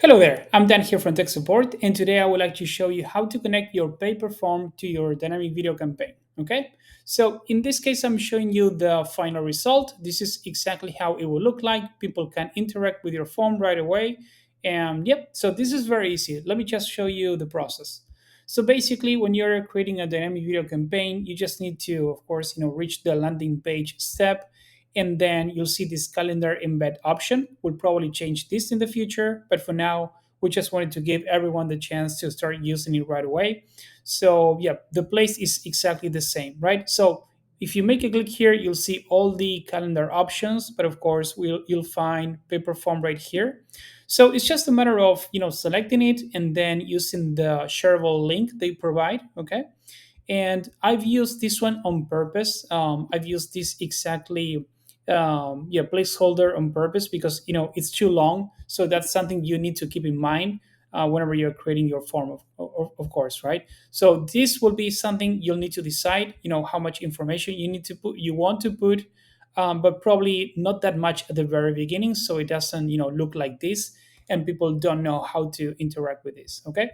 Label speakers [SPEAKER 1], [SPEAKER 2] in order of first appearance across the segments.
[SPEAKER 1] Hello there, I'm Dan here from Tech Support, and today I would like to show you how to connect your Paperform to your dynamic video campaign. Okay, so in this case, I'm showing you the final result. This is exactly how it will look like. People can interact with your form right away. And yep, so this is very easy. Let me just show you the process. So basically, when you're creating a dynamic video campaign, you just need to, of course, reach the landing page step, and then you'll see this calendar embed option. We'll probably change this in the future, but for now we just wanted to give everyone the chance to start using it right away. So yeah, the place is exactly the same, right? So if you make a click here, you'll see all the calendar options, but of course you'll find Paperform right here. So it's just a matter of selecting it and then using the shareable link they provide. Okay, and I've used this one on purpose. I've used this exactly, yeah, placeholder on purpose because it's too long. So that's something you need to keep in mind whenever you're creating your form, of course, right? So this will be something you'll need to decide. How much information you want to put, but probably not that much at the very beginning, so it doesn't look like this, and people don't know how to interact with this. Okay.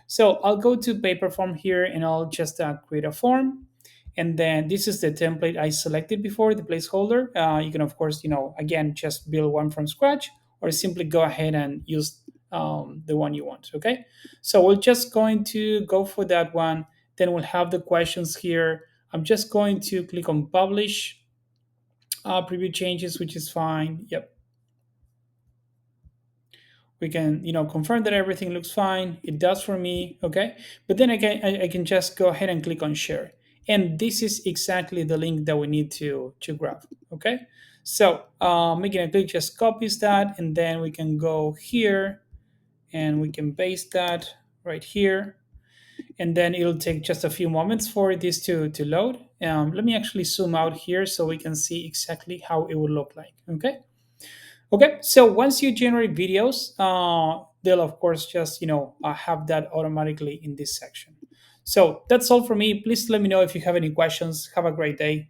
[SPEAKER 1] So I'll go to Paperform here and I'll just create a form. And then this is the template I selected before, the placeholder. You can, of course, again, just build one from scratch or simply go ahead and use the one you want. Okay. So we're just going to go for that one. Then we'll have the questions here. I'm just going to click on publish, preview changes, which is fine. Yep. We can confirm that everything looks fine. It does for me. Okay, but then again I can just go ahead and click on share, and this is exactly the link that we need to grab. Okay, so making a click just copies that, and then we can go here and we can paste that right here, and then it'll take just a few moments for this to load. Let me actually zoom out here so we can see exactly how it would look like. Okay. Okay, so once you generate videos, they'll of course just have that automatically in this section. So that's all for me. Please let me know if you have any questions. Have a great day.